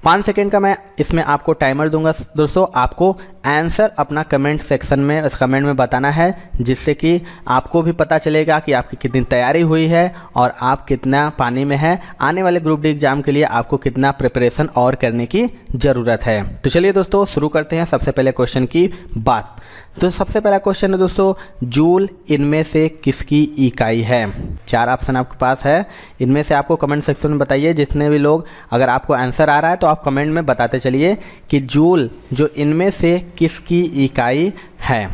5 second का मैं इसमें आपको टाइमर दूंगा दोस्तों। आपको आंसर अपना कमेंट सेक्शन में कमेंट में बताना है, जिससे कि आपको भी पता चलेगा कि आपकी कितनी तैयारी हुई है और आप कितना पानी में है। आने वाले ग्रुप डी एग्जाम के लिए आपको कितना प्रिपरेशन और करने की ज़रूरत है। तो चलिए दोस्तों शुरू करते हैं सबसे पहले क्वेश्चन की बात। तो सबसे पहला क्वेश्चन है दोस्तों, जूल इनमें से किसकी इकाई है? 4 ऑप्शन आपके पास है, इनमें से आपको कमेंट सेक्शन में बताइए। जितने भी लोग, अगर आपको आंसर आ रहा है तो आप कमेंट में बताते चलिए कि जूल जो इनमें से किसकी इकाई है।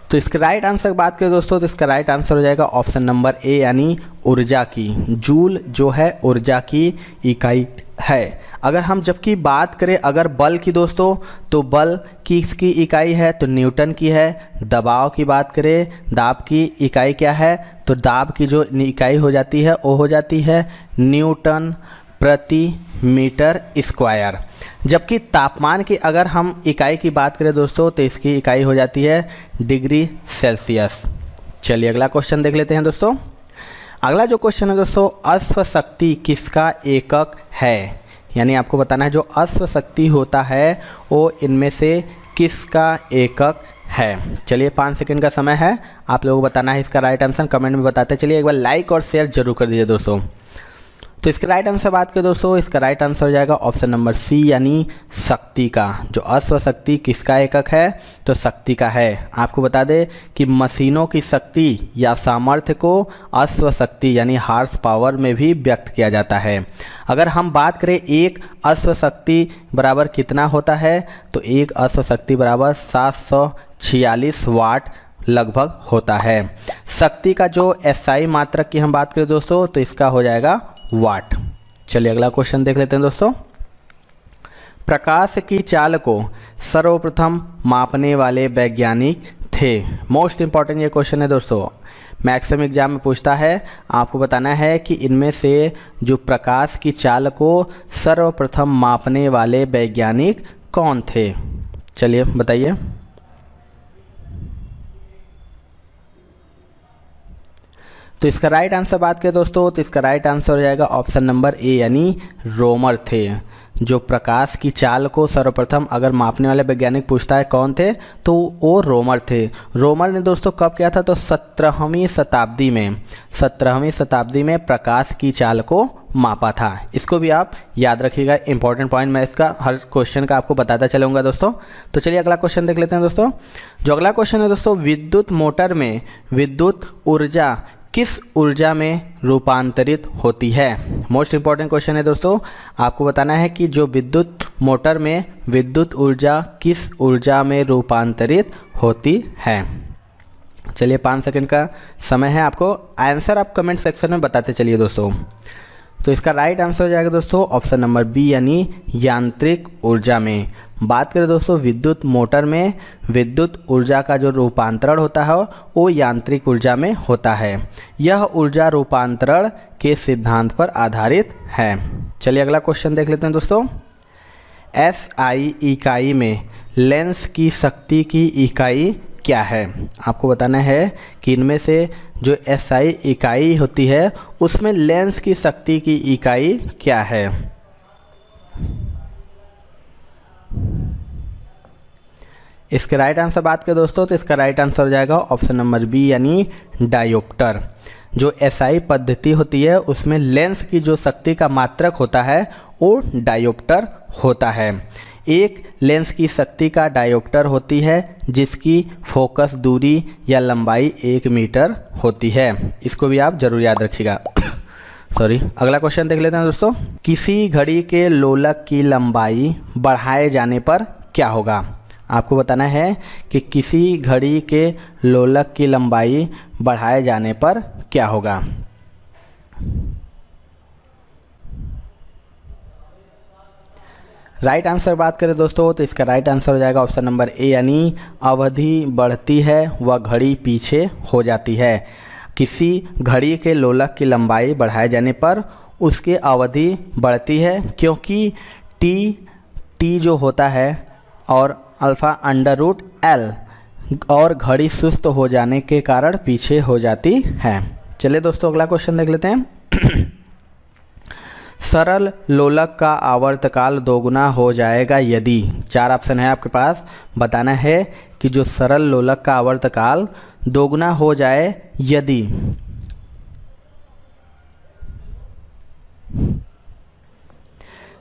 तो इसके राइट आंसर की बात करें दोस्तों, तो इसका राइट आंसर हो जाएगा ऑप्शन नंबर ए, यानी ऊर्जा की। जूल जो है ऊर्जा की इकाई है। अगर हम जबकि बात करें अगर बल की दोस्तों, तो बल की इसकी इकाई है तो न्यूटन की है। दबाव की बात करें, दाब की इकाई क्या है? तो दाब की जो इकाई हो जाती है वो हो जाती है न्यूटन प्रति मीटर स्क्वायर। जबकि तापमान की अगर हम इकाई की बात करें दोस्तों, तो इसकी इकाई हो जाती है डिग्री सेल्सियस। चलिए अगला क्वेश्चन देख लेते हैं दोस्तों। अगला जो क्वेश्चन है दोस्तों, अश्व शक्ति किसका एकक है? यानी आपको बताना है जो अश्व शक्ति होता है वो इनमें से किसका एकक है। चलिए 5 सेकंड का समय है, आप लोगों को बताना है इसका राइट आंसर कमेंट में बताते चलिए। एक बार लाइक और शेयर जरूर कर दीजिए दोस्तों। तो इसके राइट आंसर बात करें दोस्तों, इसका राइट आंसर हो जाएगा ऑप्शन नंबर सी, यानी शक्ति का। जो अश्व शक्ति किसका एकक है? तो शक्ति का है। आपको बता दें कि मशीनों की शक्ति या सामर्थ्य को अश्व शक्ति यानी हार्स पावर में भी व्यक्त किया जाता है। अगर हम बात करें एक अश्व शक्ति बराबर कितना होता है, तो एक अश्व शक्ति बराबर 746 वाट लगभग होता है। शक्ति का जो एसआई मात्रक की हम बात करें दोस्तों, तो इसका हो जाएगा वाट। चलिए अगला क्वेश्चन देख लेते हैं दोस्तों। प्रकाश की चाल को सर्वप्रथम मापने वाले वैज्ञानिक थे। मोस्ट इंपॉर्टेंट ये क्वेश्चन है दोस्तों, मैक्सिमम एग्जाम में पूछता है। आपको बताना है कि इनमें से जो प्रकाश की चाल को सर्वप्रथम मापने वाले वैज्ञानिक कौन थे? चलिए बताइए। तो इसका राइट आंसर बात करें दोस्तों, तो इसका राइट आंसर हो जाएगा ऑप्शन नंबर ए, यानी रोमर थे। जो प्रकाश की चाल को सर्वप्रथम अगर मापने वाले वैज्ञानिक पूछता है कौन थे, तो वो रोमर थे। रोमर ने दोस्तों कब किया था? तो 17वीं शताब्दी में 17वीं शताब्दी में प्रकाश की चाल को मापा था। इसको भी आप याद रखिएगा, इंपॉर्टेंट पॉइंट मैं इसका हर क्वेश्चन का आपको बताता चलूँगा दोस्तों। तो चलिए अगला क्वेश्चन देख लेते हैं दोस्तों। जो अगला क्वेश्चन है दोस्तों, विद्युत मोटर में विद्युत ऊर्जा किस ऊर्जा में रूपांतरित होती है? मोस्ट इंपॉर्टेंट क्वेश्चन है दोस्तों। आपको बताना है कि जो विद्युत मोटर में विद्युत ऊर्जा किस ऊर्जा में रूपांतरित होती है। चलिए 5 सेकंड का समय है, आपको आंसर आप कमेंट सेक्शन में बताते चलिए दोस्तों। तो इसका राइट आंसर हो जाएगा दोस्तों ऑप्शन नंबर बी, यानी यांत्रिक ऊर्जा में। बात करें दोस्तों विद्युत मोटर में विद्युत ऊर्जा का जो रूपांतरण होता है वो यांत्रिक ऊर्जा में होता है। यह ऊर्जा रूपांतरण के सिद्धांत पर आधारित है। चलिए अगला क्वेश्चन देख लेते हैं दोस्तों। एसआई इकाई में लेंस की शक्ति की इकाई क्या है? आपको बताना है कि इनमें से जो एसआई इकाई होती है उसमें लेंस की शक्ति की इकाई क्या है? इसके राइट आंसर बात करें दोस्तों, तो इसका राइट आंसर हो जाएगा ऑप्शन नंबर बी, यानी डायोप्टर। जो एसआई पद्धति होती है उसमें लेंस की जो शक्ति का मात्रक होता है वो डायोप्टर होता है। एक लेंस की शक्ति का डायोप्टर होती है जिसकी फोकस दूरी या लंबाई 1 मीटर होती है। इसको भी आप जरूर याद रखिएगा। सॉरी, अगला क्वेश्चन देख लेते हैं दोस्तों। किसी घड़ी के लोलक की लंबाई बढ़ाए जाने पर क्या होगा? आपको बताना है कि किसी घड़ी के लोलक की लंबाई बढ़ाए जाने पर क्या होगा। राइट आंसर बात करें दोस्तों, तो इसका राइट आंसर हो जाएगा ऑप्शन नंबर ए, यानी अवधि बढ़ती है व घड़ी पीछे हो जाती है। किसी घड़ी के लोलक की लंबाई बढ़ाए जाने पर उसकी अवधि बढ़ती है, क्योंकि टी जो होता है और अल्फ़ा अंडर रूट एल और घड़ी सुस्त हो जाने के कारण पीछे हो जाती है। चलिए दोस्तों अगला क्वेश्चन देख लेते हैं। सरल लोलक का आवर्तकाल दोगुना हो जाएगा यदि, 4 ऑप्शन है आपके पास, बताना है कि जो सरल लोलक का आवर्तकाल दोगुना हो जाए यदि।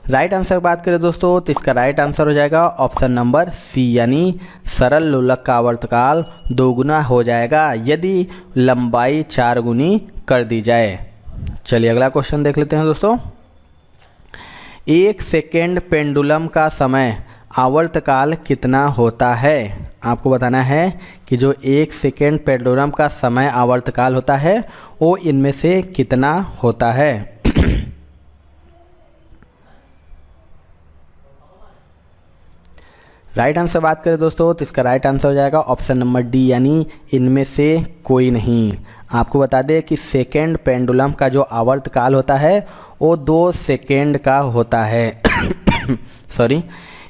राइट आंसर की बात करें दोस्तों तो इसका राइट आंसर हो जाएगा ऑप्शन नंबर सी, यानी सरल लोलक का आवर्तकाल दोगुना हो जाएगा यदि लंबाई 4 गुनी कर दी जाए। चलिए अगला क्वेश्चन देख लेते हैं दोस्तों। 1 सेकेंड पेंडुलम का समय आवर्तकाल कितना होता है? आपको बताना है कि जो 1 सेकेंड पेंडुलम का समय आवर्तकाल होता है वो इनमें से कितना होता है। राइट आंसर बात करें दोस्तों तो इसका राइट आंसर हो जाएगा ऑप्शन नंबर डी, यानी इनमें से कोई नहीं। आपको बता दें कि सेकेंड पेंडुलम का जो आवर्तकाल होता है वो 2 सेकेंड का होता है। सॉरी,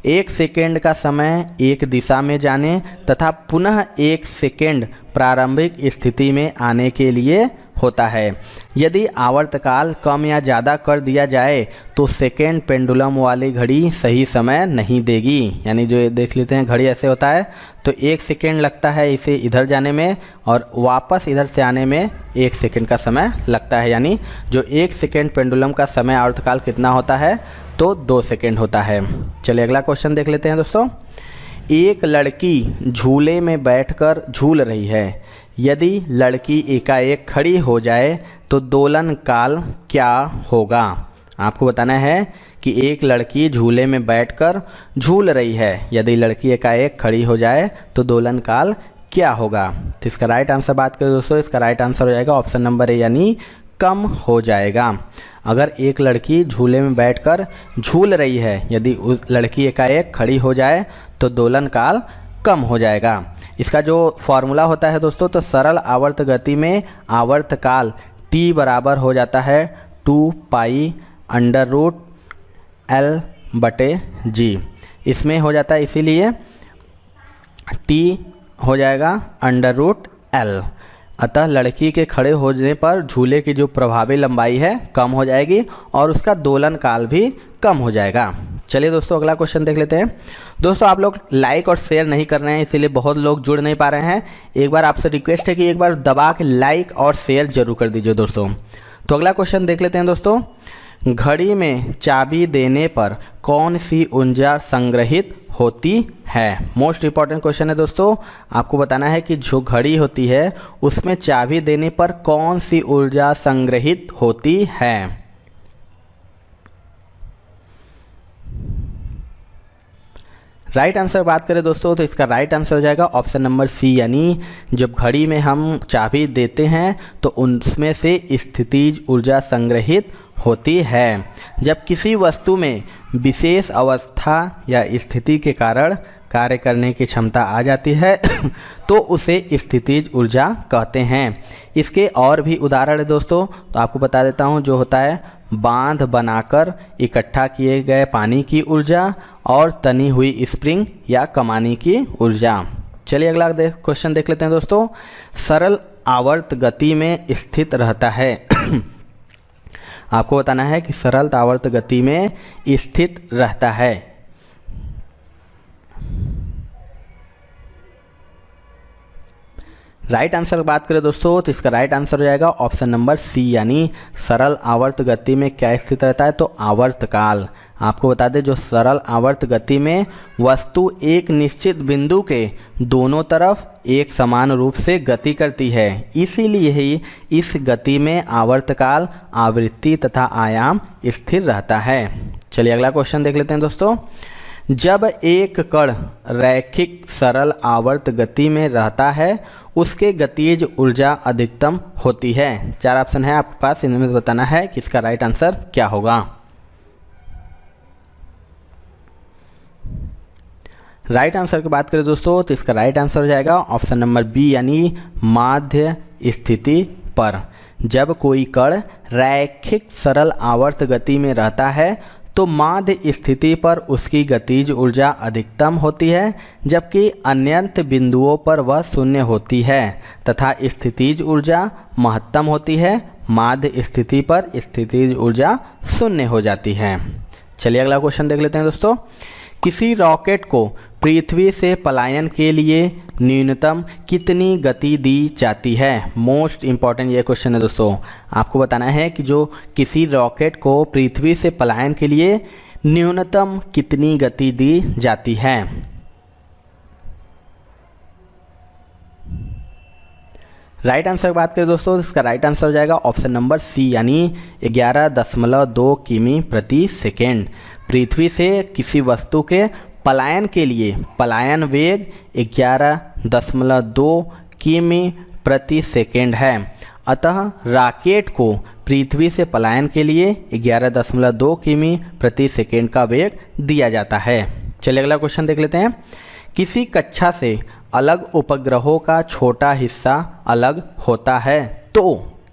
1 सेकेंड का समय एक दिशा में जाने तथा पुनः 1 सेकेंड प्रारंभिक स्थिति में आने के लिए होता है। यदि आवर्तकाल कम या ज़्यादा कर दिया जाए तो सेकेंड पेंडुलम वाली घड़ी सही समय नहीं देगी। यानी जो देख लेते हैं घड़ी ऐसे होता है तो 1 सेकेंड लगता है इसे इधर जाने में और वापस इधर से आने में 1 सेकेंड का समय लगता है। यानी जो 1 सेकेंड पेंडुलम का समय आवर्तकाल कितना होता है तो 2 सेकेंड होता है। चलिए अगला क्वेश्चन देख लेते हैं दोस्तों। एक लड़की झूले में बैठकर झूल रही है, यदि लड़की एकाएक खड़ी हो जाए तो दोलन काल क्या होगा? आपको बताना है कि एक लड़की झूले में बैठकर झूल रही है, यदि लड़की एकाएक खड़ी हो जाए तो दोलन काल क्या होगा? तो इसका राइट आंसर बात करें दोस्तों, इसका राइट आंसर हो जाएगा ऑप्शन नंबर ए, यानी कम हो जाएगा। अगर एक लड़की झूले में बैठकर झूल रही है, यदि उस लड़की एकाएक खड़ी हो जाए तो दोलन काल कम हो जाएगा। इसका जो फॉर्मूला होता है दोस्तों तो सरल आवर्त गति में आवर्तकाल t बराबर हो जाता है 2 पाई √L/g। इसमें हो जाता है इसीलिए t हो जाएगा √L। अतः लड़की के खड़े होने पर झूले की जो प्रभावी लंबाई है कम हो जाएगी और उसका दोलन काल भी कम हो जाएगा। चलिए दोस्तों अगला क्वेश्चन देख लेते हैं। दोस्तों आप लोग लाइक और शेयर नहीं कर रहे हैं इसीलिए बहुत लोग जुड़ नहीं पा रहे हैं। एक बार आपसे रिक्वेस्ट है कि एक बार दबा के लाइक और शेयर जरूर कर दीजिए दोस्तों। तो अगला क्वेश्चन देख लेते हैं दोस्तों। घड़ी में चाबी देने पर कौन सी ऊर्जा संग्रहित होती है? मोस्ट इंपॉर्टेंट क्वेश्चन है दोस्तों। आपको बताना है कि जो घड़ी होती है उसमें चाबी देने पर कौन सी ऊर्जा संग्रहित होती है। राइट आंसर बात करें दोस्तों तो इसका राइट आंसर हो जाएगा ऑप्शन नंबर सी, यानी जब घड़ी में हम चाबी देते हैं तो उनमें से स्थितिज ऊर्जा संग्रहित होती है। जब किसी वस्तु में विशेष अवस्था या स्थिति के कारण कार्य करने की क्षमता आ जाती है तो उसे स्थितिज ऊर्जा कहते हैं। इसके और भी उदाहरण है दोस्तों, तो आपको बता देता हूँ। जो होता है बांध बनाकर इकट्ठा किए गए पानी की ऊर्जा और तनी हुई स्प्रिंग या कमानी की ऊर्जा। चलिए अगला क्वेश्चन देख लेते हैं दोस्तों। सरल आवर्त गति में स्थित रहता है। आपको बताना है कि सरल आवर्त गति में स्थित रहता है। राइट आंसर की बात करें दोस्तों तो इसका राइट आंसर हो जाएगा ऑप्शन नंबर सी, यानी सरल आवर्त गति में क्या स्थित रहता है तो आवर्तकाल। आपको बता दें जो सरल आवर्त गति में वस्तु एक निश्चित बिंदु के दोनों तरफ एक समान रूप से गति करती है, इसीलिए ही इस गति में आवर्तकाल, आवृत्ति तथा आयाम स्थिर रहता है। चलिए अगला क्वेश्चन देख लेते हैं दोस्तों। जब एक कण रैखिक सरल आवर्त गति में रहता है उसके गतिज ऊर्जा अधिकतम होती है। 4 ऑप्शन है आपके पास, इनमें से बताना है कि इसका राइट आंसर क्या होगा। राइट आंसर की बात करें दोस्तों तो इसका राइट आंसर हो जाएगा ऑप्शन नंबर बी, यानी माध्य स्थिति पर। जब कोई कण रैखिक सरल आवर्त गति में रहता है तो माध्य स्थिति पर उसकी गतिज ऊर्जा अधिकतम होती है, जबकि अन्यंत बिंदुओं पर वह शून्य होती है तथा स्थितिज ऊर्जा महत्तम होती है। माध्य स्थिति पर स्थितिज ऊर्जा शून्य हो जाती है। चलिए अगला क्वेश्चन देख लेते हैं दोस्तों। किसी रॉकेट को पृथ्वी से पलायन के लिए न्यूनतम कितनी गति दी जाती है? मोस्ट इम्पॉर्टेंट ये क्वेश्चन है दोस्तों। आपको बताना है कि जो किसी रॉकेट को पृथ्वी से पलायन के लिए न्यूनतम कितनी गति दी जाती है। राइट आंसर की बात करें दोस्तों, इसका राइट आंसर हो जाएगा ऑप्शन नंबर सी, यानी 11.2 किमी प्रति सेकेंड। पृथ्वी से किसी वस्तु के पलायन के लिए पलायन वेग 11.2 किमी प्रति सेकेंड है। अतः रॉकेट को पृथ्वी से पलायन के लिए 11.2 किमी प्रति सेकेंड का वेग दिया जाता है। चलिए अगला क्वेश्चन देख लेते हैं। किसी कक्षा से अलग उपग्रहों का छोटा हिस्सा अलग होता है तो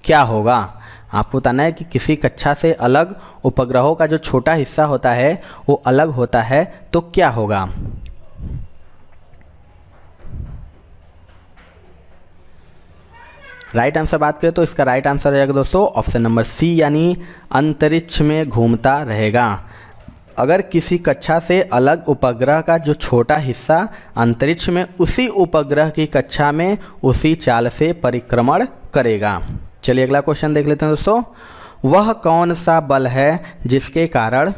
क्या होगा? आपको बताना है कि किसी कक्षा से अलग उपग्रहों का जो छोटा हिस्सा होता है वो अलग होता है तो क्या होगा? राइट आंसर बात करें तो इसका राइट आंसर रहेगा दोस्तों ऑप्शन नंबर सी, यानी अंतरिक्ष में घूमता रहेगा। अगर किसी कक्षा से अलग उपग्रह का जो छोटा हिस्सा अंतरिक्ष में उसी उपग्रह की कक्षा में उसी चाल से परिक्रमण करेगा। चलिए अगला क्वेश्चन देख लेते हैं दोस्तों। वह कौन सा बल है जिसके कारण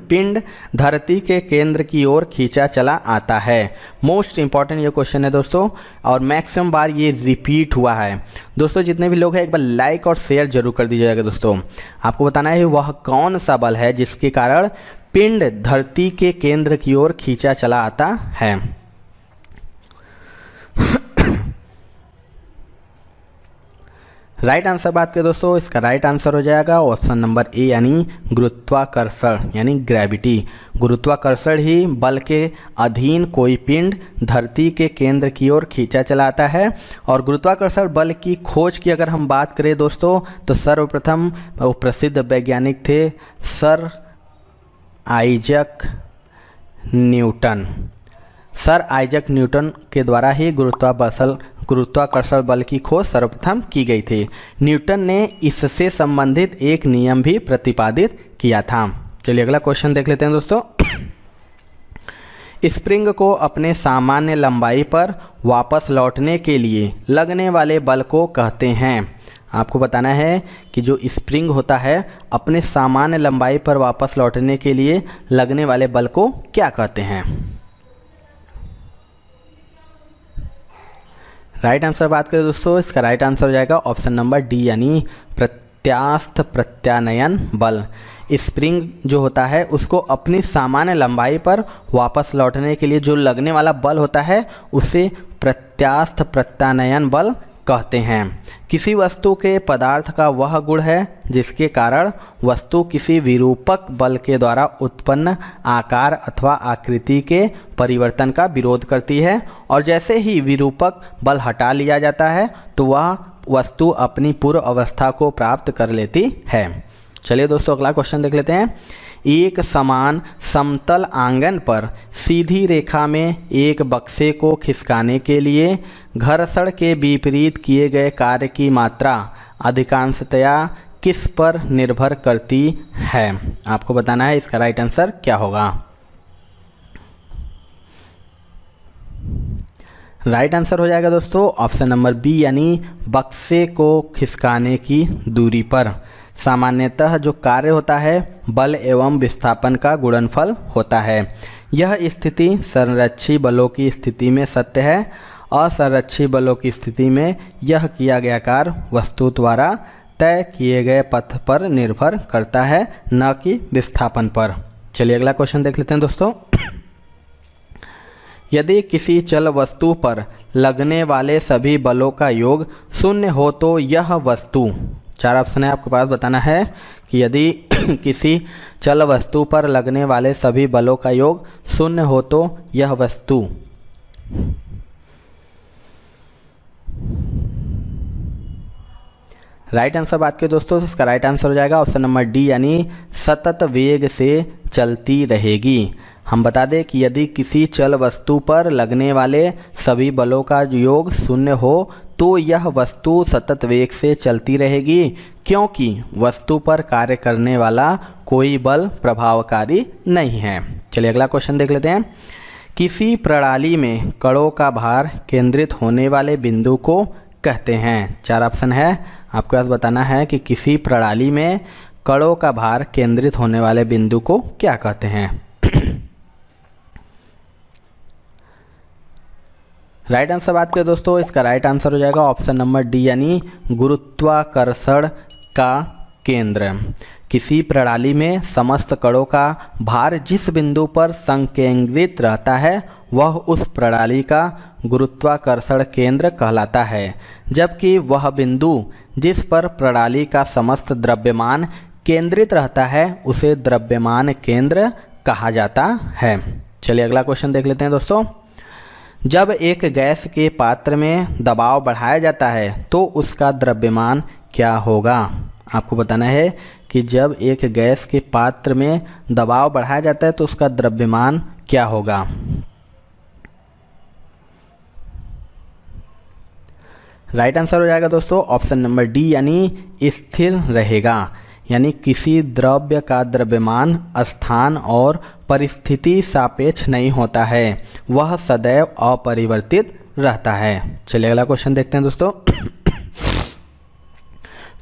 पिंड धरती के केंद्र की ओर खींचा चला आता है? मोस्ट इंपॉर्टेंट ये क्वेश्चन है दोस्तों, और मैक्सिमम बार ये रिपीट हुआ है। दोस्तों जितने भी लोग हैं एक बार लाइक और शेयर जरूर कर दीजिएगा दोस्तों। आपको बताना है वह कौन सा बल है जिसके कारण पिंड धरती के केंद्र की ओर खींचा चला आता है। राइट आंसर बात करें दोस्तों, इसका राइट आंसर हो जाएगा ऑप्शन नंबर ए, यानी गुरुत्वाकर्षण यानी ग्रेविटी। गुरुत्वाकर्षण ही बल के अधीन कोई पिंड धरती के केंद्र की ओर खींचा चला आता है। और गुरुत्वाकर्षण बल की खोज की अगर हम बात करें दोस्तों तो सर्वप्रथम वो प्रसिद्ध वैज्ञानिक थे sir Isaac Newton. Sir Isaac Newton के द्वारा ही गुरुत्वाकर्षण बल की खोज सर्वप्रथम की गई थी। न्यूटन ने इससे संबंधित एक नियम भी प्रतिपादित किया था। चलिए अगला क्वेश्चन देख लेते हैं दोस्तों। स्प्रिंग को अपने सामान्य लंबाई पर वापस लौटने के लिए लगने वाले बल को कहते हैं। आपको बताना है कि जो स्प्रिंग होता है अपने सामान्य लंबाई पर वापस लौटने के लिए लगने वाले बल को क्या कहते हैं? राइट आंसर बात करें दोस्तों, इसका राइट आंसर हो जाएगा ऑप्शन नंबर डी, यानी प्रत्यास्थ प्रत्यानयन बल। स्प्रिंग जो होता है उसको अपनी सामान्य लंबाई पर वापस लौटने के लिए जो लगने वाला बल होता है उसे प्रत्यास्थ प्रत्यानयन बल कहते हैं। किसी वस्तु के पदार्थ का वह गुण है जिसके कारण वस्तु किसी विरूपक बल के द्वारा उत्पन्न आकार अथवा आकृति के परिवर्तन का विरोध करती है, और जैसे ही विरूपक बल हटा लिया जाता है तो वह वस्तु अपनी पूर्व अवस्था को प्राप्त कर लेती है। चलिए दोस्तों अगला क्वेश्चन देख लेते हैं। एक समान समतल आंगन पर सीधी रेखा में एक बक्से को खिसकाने के लिए घर्षण के विपरीत किए गए कार्य की मात्रा अधिकांशतया किस पर निर्भर करती है? आपको बताना है इसका राइट आंसर क्या होगा। राइट आंसर हो जाएगा दोस्तों ऑप्शन नंबर बी, यानी बक्से को खिसकाने की दूरी पर। सामान्यतः जो कार्य होता है बल एवं विस्थापन का गुणनफल होता है। यह स्थिति संरक्षी बलों की स्थिति में सत्य है। असंरक्षी बलों की स्थिति में यह किया गया कार्य वस्तु द्वारा तय किए गए पथ पर निर्भर करता है, न कि विस्थापन पर। चलिए अगला क्वेश्चन देख लेते हैं दोस्तों। यदि किसी चल वस्तु पर लगने वाले सभी बलों का योग शून्य हो तो यह वस्तु, चार ऑप्शन है आपके पास, बताना है कि यदि किसी चल वस्तु पर लगने वाले सभी बलों का योग शून्य हो तो यह वस्तु राइट आंसर बात करें दोस्तों तो इसका राइट आंसर हो जाएगा ऑप्शन नंबर डी यानी सतत वेग से चलती रहेगी। हम बता दें कि यदि किसी चल वस्तु पर लगने वाले सभी बलों का योग शून्य हो तो यह वस्तु सतत वेग से चलती रहेगी, क्योंकि वस्तु पर कार्य करने वाला कोई बल प्रभावकारी नहीं है। चलिए अगला क्वेश्चन देख लेते हैं। किसी प्रणाली में कणों का भार केंद्रित होने वाले बिंदु को कहते हैं। 4 ऑप्शन है, आपके पास बताना है कि किसी प्रणाली में कणों का भार केंद्रित होने वाले बिंदु को क्या कहते हैं। राइट आंसर बात करें दोस्तों इसका राइट आंसर हो जाएगा ऑप्शन नंबर डी यानी गुरुत्वाकर्षण का केंद्र। किसी प्रणाली में समस्त कणों का भार जिस बिंदु पर संकेंद्रित रहता है वह उस प्रणाली का गुरुत्वाकर्षण केंद्र कहलाता है, जबकि वह बिंदु जिस पर प्रणाली का समस्त द्रव्यमान केंद्रित रहता है उसे द्रव्यमान केंद्र कहा जाता है। चलिए अगला क्वेश्चन देख लेते हैं दोस्तों। जब एक गैस के पात्र में दबाव बढ़ाया जाता है तो उसका द्रव्यमान क्या होगा। आपको बताना है कि जब एक गैस के पात्र में दबाव बढ़ाया जाता है तो उसका द्रव्यमान क्या होगा। राइट आंसर हो जाएगा दोस्तों ऑप्शन नंबर डी यानी स्थिर रहेगा। यानी किसी द्रव्य का द्रव्यमान स्थान और परिस्थिति सापेक्ष नहीं होता है, वह सदैव अपरिवर्तित रहता है। चलिए अगला क्वेश्चन देखते हैं दोस्तों।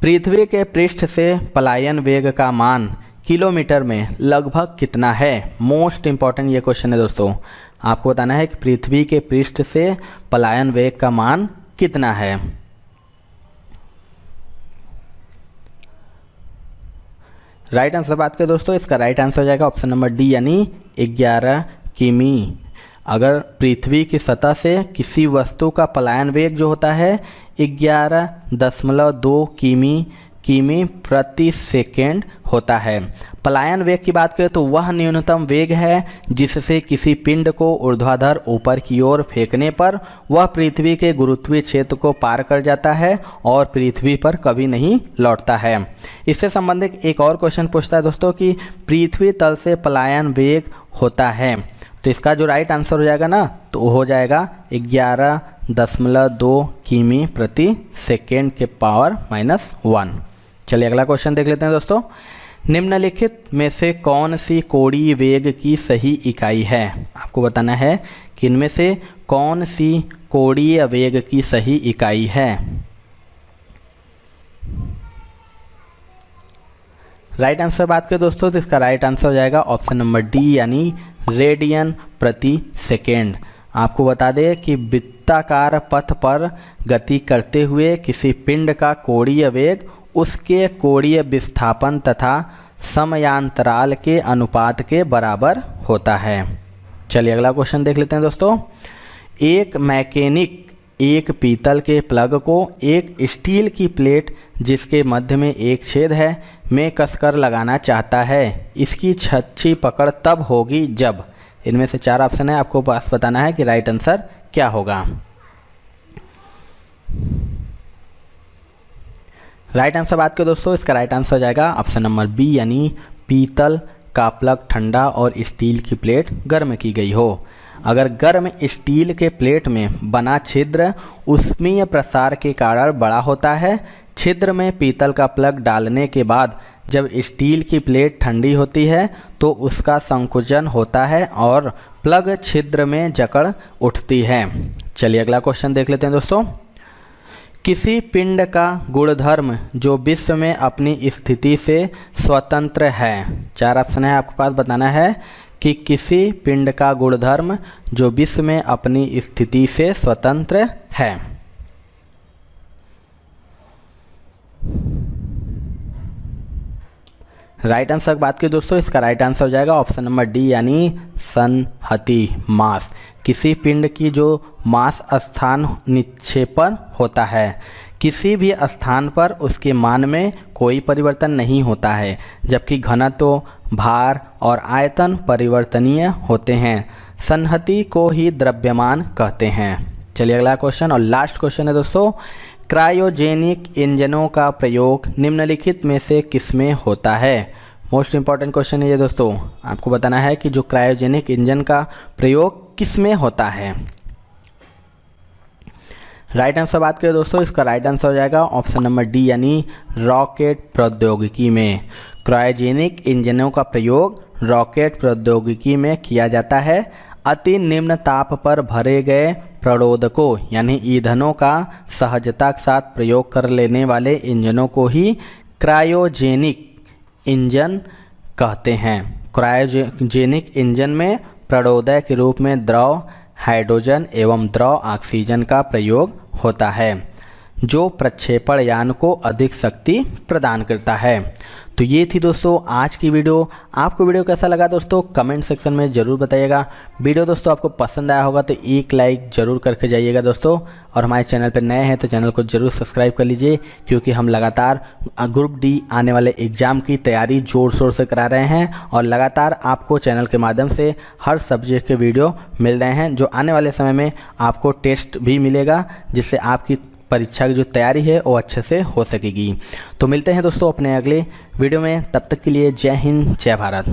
पृथ्वी के पृष्ठ से पलायन वेग का मान किलोमीटर में लगभग कितना है। मोस्ट इंपॉर्टेंट ये क्वेश्चन है दोस्तों। आपको बताना है कि पृथ्वी के पृष्ठ से पलायन वेग का मान कितना है। राइट आंसर बात करें दोस्तों इसका राइट आंसर हो जाएगा ऑप्शन नंबर डी यानी 11 किमी। अगर पृथ्वी की सतह से किसी वस्तु का पलायन वेग जो होता है 11.2 किमी प्रति सेकेंड होता है। पलायन वेग की बात करें तो वह न्यूनतम वेग है जिससे किसी पिंड को ऊर्ध्वाधर ऊपर की ओर फेंकने पर वह पृथ्वी के गुरुत्वीय क्षेत्र को पार कर जाता है और पृथ्वी पर कभी नहीं लौटता है। इससे संबंधित एक और क्वेश्चन पूछता है दोस्तों कि पृथ्वी तल से पलायन वेग होता है, तो इसका जो राइट आंसर हो जाएगा ना तो हो जाएगा 11.2 किमी प्रति सेकेंड के पावर -1। चलिए अगला क्वेश्चन देख लेते हैं दोस्तों। निम्नलिखित में से कौन सी कोणीय वेग की सही इकाई है। आपको बताना है कि इनमें से कौन सी कोणीय वेग की सही इकाई है। राइट आंसर बात करें दोस्तों तो इसका राइट आंसर हो जाएगा ऑप्शन नंबर डी यानी रेडियन प्रति सेकेंड। आपको बता दें कि वृत्ताकार पथ पर गति करते हुए किसी पिंड का कोणीय वेग उसके कोणीय विस्थापन तथा समयांतराल के अनुपात के बराबर होता है। चलिए अगला क्वेश्चन देख लेते हैं दोस्तों। एक मैकेनिक एक पीतल के प्लग को एक स्टील की प्लेट जिसके मध्य में एक छेद है में कसकर लगाना चाहता है। इसकी अच्छी पकड़ तब होगी जब। इनमें से 4 ऑप्शन है, आपको पास बताना है कि राइट आंसर क्या होगा। राइट आंसर बात करें दोस्तों इसका राइट आंसर हो जाएगा ऑप्शन नंबर बी यानी पीतल का प्लग ठंडा और स्टील की प्लेट गर्म की गई हो। अगर गर्म स्टील के प्लेट में बना छिद्र ऊष्मीय प्रसार के कारण बड़ा होता है, छिद्र में पीतल का प्लग डालने के बाद जब स्टील की प्लेट ठंडी होती है तो उसका संकुचन होता है और प्लग छिद्र में जकड़ उठती है। चलिए अगला क्वेश्चन देख लेते हैं दोस्तों। किसी पिंड का गुणधर्म जो विश्व में अपनी स्थिति से स्वतंत्र है। 4 ऑप्शन है, आपके पास बताना है कि किसी पिंड का गुणधर्म जो विश्व में अपनी स्थिति से स्वतंत्र है। राइट आंसर की बात करें दोस्तों इसका राइट आंसर हो जाएगा ऑप्शन नंबर डी यानी संहति मास। किसी पिंड की जो मास स्थान निक्षेपण होता है, किसी भी स्थान पर उसके मान में कोई परिवर्तन नहीं होता है, जबकि घनत्व, भार और आयतन परिवर्तनीय होते हैं। संहति को ही द्रव्यमान कहते हैं। चलिए अगला क्वेश्चन और लास्ट क्वेश्चन है दोस्तों। क्रायोजेनिक इंजनों का प्रयोग निम्नलिखित में से किसमें होता है? मोस्ट इंपॉर्टेंट क्वेश्चन है ये दोस्तों, आपको बताना है कि जो क्रायोजेनिक इंजन का प्रयोग किसमें होता है। राइट आंसर बात करें दोस्तों, इसका राइट आंसर हो जाएगा ऑप्शन नंबर डी यानी रॉकेट प्रौद्योगिकी में। क्रायोजेनिक इंजनों का प्रयोग रॉकेट प्रौद्योगिकी में किया जाता है। अति निम्न ताप पर भरे गए प्रणोदकों यानी ईंधनों का सहजता के साथ प्रयोग कर लेने वाले इंजनों को ही क्रायोजेनिक इंजन कहते हैं। क्रायोजेनिक इंजन में प्रणोदक के रूप में द्रव हाइड्रोजन एवं द्रव ऑक्सीजन का प्रयोग होता है, जो प्रक्षेपण यान को अधिक शक्ति प्रदान करता है। तो ये थी दोस्तों आज की वीडियो। आपको वीडियो कैसा लगा दोस्तों कमेंट सेक्शन में ज़रूर बताइएगा। वीडियो दोस्तों आपको पसंद आया होगा तो एक लाइक ज़रूर करके जाइएगा दोस्तों, और हमारे चैनल पर नए हैं तो चैनल को ज़रूर सब्सक्राइब कर लीजिए, क्योंकि हम लगातार ग्रुप डी आने वाले एग्ज़ाम की तैयारी ज़ोर शोर से करा रहे हैं और लगातार आपको चैनल के माध्यम से हर सब्जेक्ट के वीडियो मिल रहे हैं, जो आने वाले समय में आपको टेस्ट भी मिलेगा, जिससे आपकी परीक्षा की जो तैयारी है वो अच्छे से हो सकेगी। तो मिलते हैं दोस्तों अपने अगले वीडियो में, तब तक के लिए जय हिंद जय भारत।